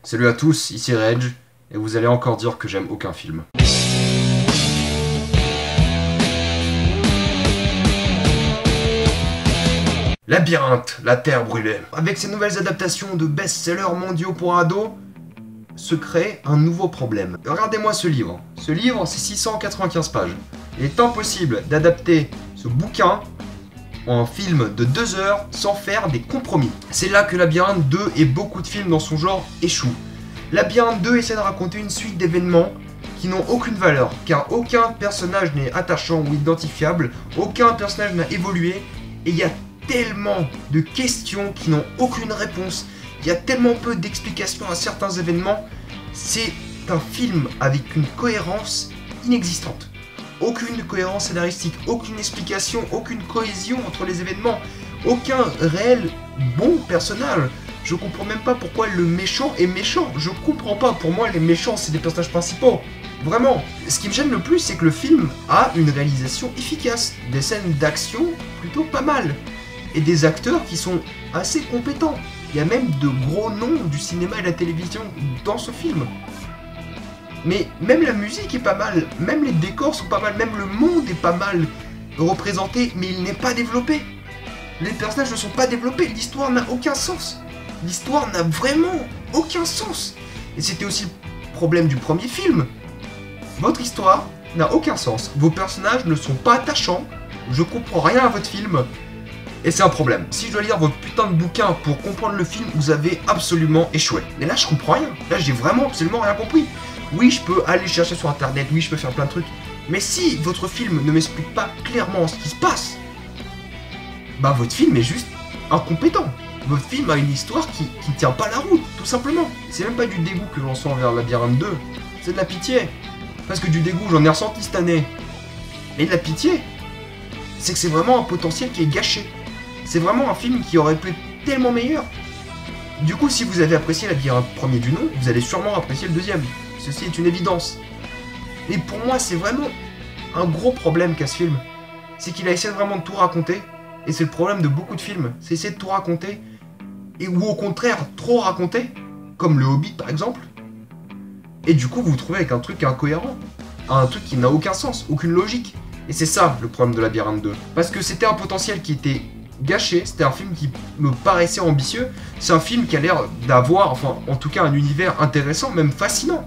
Salut à tous, ici Reg, et vous allez encore dire que j'aime aucun film. Labyrinthe, la terre brûlée. Avec ces nouvelles adaptations de best-sellers mondiaux pour ados, se crée un nouveau problème. Regardez-moi ce livre. Ce livre, c'est 695 pages. Il est impossible d'adapter ce bouquin en film de 2 heures sans faire des compromis. C'est là que Labyrinthe 2 et beaucoup de films dans son genre échouent. Labyrinthe 2 essaie de raconter une suite d'événements qui n'ont aucune valeur, car aucun personnage n'est attachant ou identifiable, aucun personnage n'a évolué, et il y a tellement de questions qui n'ont aucune réponse, il y a tellement peu d'explications à certains événements, c'est un film avec une cohérence inexistante. Aucune cohérence scénaristique, aucune explication, aucune cohésion entre les événements, aucun réel bon personnage. Je comprends même pas pourquoi le méchant est méchant. Je comprends pas, pour moi les méchants c'est des personnages principaux. Vraiment. Ce qui me gêne le plus c'est que le film a une réalisation efficace, des scènes d'action plutôt pas mal, et des acteurs qui sont assez compétents. Il y a même de gros noms du cinéma et de la télévision dans ce film. Mais même la musique est pas mal, même les décors sont pas mal, même le monde est pas mal représenté, mais il n'est pas développé. Les personnages ne sont pas développés, l'histoire n'a aucun sens. L'histoire n'a vraiment aucun sens. Et c'était aussi le problème du premier film. Votre histoire n'a aucun sens, vos personnages ne sont pas attachants, je comprends rien à votre film, et c'est un problème. Si je dois lire votre putain de bouquin pour comprendre le film, vous avez absolument échoué. Mais là je comprends rien, là j'ai vraiment absolument rien compris. Oui, je peux aller chercher sur internet, oui, je peux faire plein de trucs. Mais si votre film ne m'explique pas clairement ce qui se passe, bah votre film est juste incompétent. Votre film a une histoire qui tient pas la route, tout simplement. C'est même pas du dégoût que j'en sens envers Labyrinthe 2, c'est de la pitié. Parce que du dégoût, j'en ai ressenti cette année. Et de la pitié, c'est que c'est vraiment un potentiel qui est gâché. C'est vraiment un film qui aurait pu être tellement meilleur. Du coup, si vous avez apprécié Labyrinthe premier du nom, vous allez sûrement apprécier le deuxième. Ceci est une évidence. Et pour moi, c'est vraiment un gros problème qu'a ce film. C'est qu'il a essayé vraiment de tout raconter. Et c'est le problème de beaucoup de films. C'est essayer de tout raconter. Ou au contraire, trop raconter. Comme Le Hobbit par exemple. Et du coup, vous vous trouvez avec un truc incohérent. Un truc qui n'a aucun sens, aucune logique. Et c'est ça le problème de Labyrinthe 2. Parce que c'était un potentiel qui était gâché. C'était un film qui me paraissait ambitieux. C'est un film qui a l'air d'avoir, enfin en tout cas un univers intéressant, même fascinant.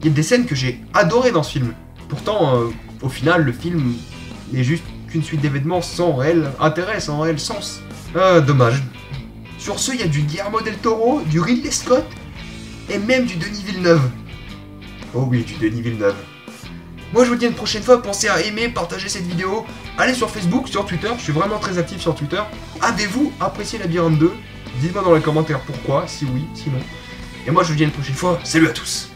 Il y a des scènes que j'ai adorées dans ce film. Pourtant, au final, le film n'est juste qu'une suite d'événements sans réel intérêt, sans réel sens. Dommage. Sur ce, il y a du Guillermo del Toro, du Ridley Scott, et même du Denis Villeneuve. Oh oui, du Denis Villeneuve. Moi je vous dis à une prochaine fois, pensez à aimer, partager cette vidéo, allez sur Facebook, sur Twitter, je suis vraiment très actif sur Twitter. Avez-vous apprécié Labyrinthe 2? Dites-moi dans les commentaires pourquoi, si oui, sinon. Et moi je vous dis à une prochaine fois, salut à tous.